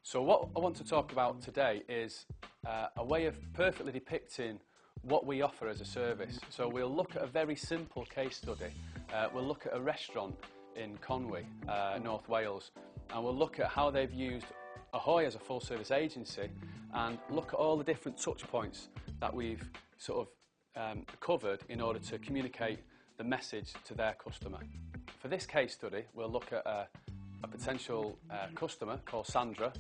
So what I want to talk about today is a way of perfectly depicting what we offer as a service. So we'll look at a very simple case study. We'll look at a restaurant in Conwy, North Wales, and we'll look at how they've used Ahoy as a full service agency and look at all the different touch points that we've sort of covered in order to communicate the message to their customer. For this case study, we'll look at a potential customer called Sandra,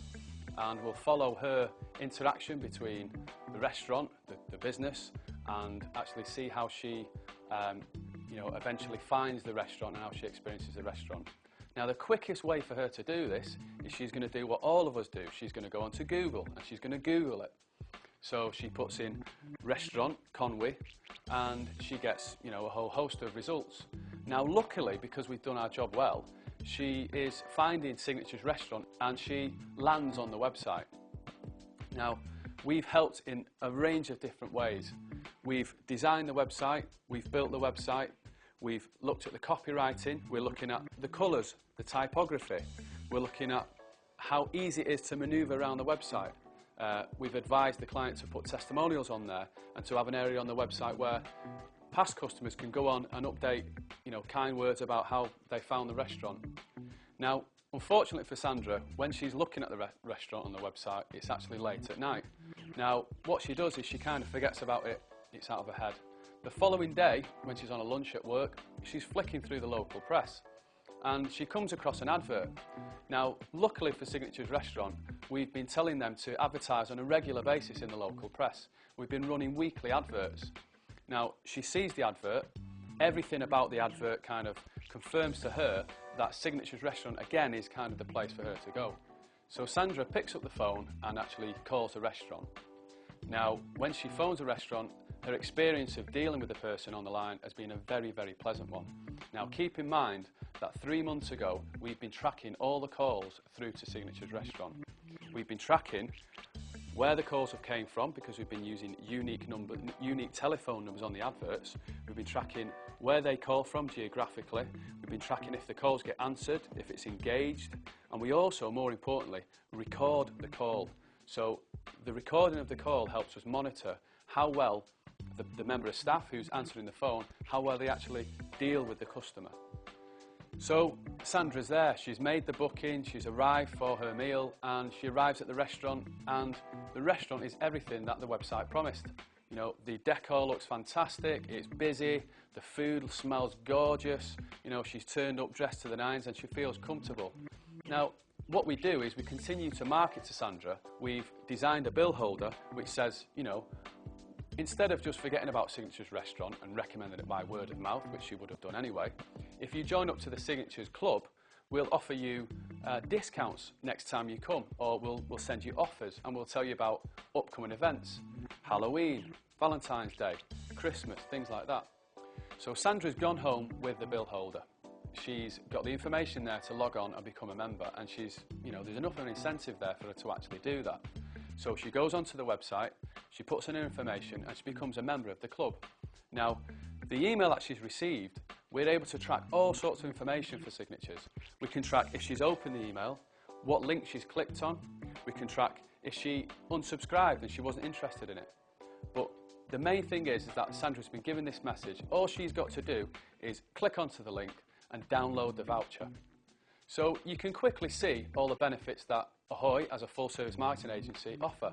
and we'll follow her interaction between the restaurant, the business, and actually see how she eventually finds the restaurant and how she experiences the restaurant. Now, the quickest way for her to do this is she's going to do what all of us do. She's going to go onto Google and she's going to Google it. So she puts in restaurant Conwy and she gets a whole host of results. Now, luckily, because we've done our job well, she is finding Signature's restaurant and she lands on the website. Now, we've helped in a range of different ways. We've designed the website, we've built the website, we've looked at the copywriting, we're looking at the colours, the typography, we're looking at how easy it is to manoeuvre around the website. We've advised the client to put testimonials on there and to have an area on the website where past customers can go on and update kind words about how they found the restaurant. Now, unfortunately for Sandra, when she's looking at the restaurant on the website, it's actually late at night. Now, what she does is she kind of forgets about it, it's out of her head. The following day, when she's on a lunch at work, she's flicking through the local press and she comes across an advert. Now, luckily for Signature's restaurant, we've been telling them to advertise on a regular basis in the local press. We've been running weekly adverts. Now, she sees the advert, everything about the advert kind of confirms to her that Signature's restaurant again is kind of the place for her to go. So Sandra picks up the phone and actually calls the restaurant. Now, when she phones the restaurant, her experience of dealing with the person on the line has been a very, very pleasant one. Now, keep in mind that 3 months ago, we've been tracking all the calls through to Signature's restaurant. We've been tracking where the calls have came from because we've been using unique telephone numbers on the adverts. We've been tracking where they call from geographically. We've been tracking if the calls get answered, if it's engaged, and we also, more importantly, record the call. So the recording of the call helps us monitor how well the member of staff who's answering the phone, how well they actually deal with the customer. So Sandra's there, she's made the booking, she's arrived for her meal, and she arrives at the restaurant, and the restaurant is everything that the website promised. The decor looks fantastic, it's busy, the food smells gorgeous, she's turned up dressed to the nines and she feels comfortable. Now, what we do is we continue to market to Sandra. We've designed a bill holder which says, instead of just forgetting about Signature's restaurant and recommending it by word of mouth, which she would have done anyway, if you join up to the Signature's club, we'll offer you discounts next time you come, or we'll send you offers and we'll tell you about upcoming events, Halloween, Valentine's Day, Christmas, things like that. So Sandra's gone home with the bill holder. She's got the information there to log on and become a member, and there's enough of an incentive there for her to actually do that. So she goes onto the website, she puts in her information and she becomes a member of the club. Now, the email that she's received, we're able to track all sorts of information for Signatures. We can track if she's opened the email, what link she's clicked on. We can track if she unsubscribed and she wasn't interested in it. But the main thing is that Sandra's been given this message. All she's got to do is click onto the link and download the voucher. So you can quickly see all the benefits that Ahoy, as a full-service marketing agency, offer.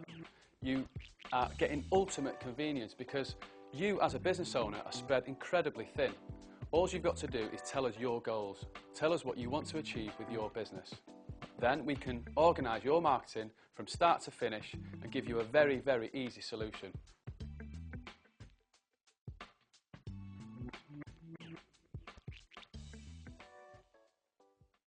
You are getting ultimate convenience because you, as a business owner, are spread incredibly thin. All you've got to do is tell us your goals. Tell us what you want to achieve with your business. Then we can organise your marketing from start to finish and give you a very, very easy solution.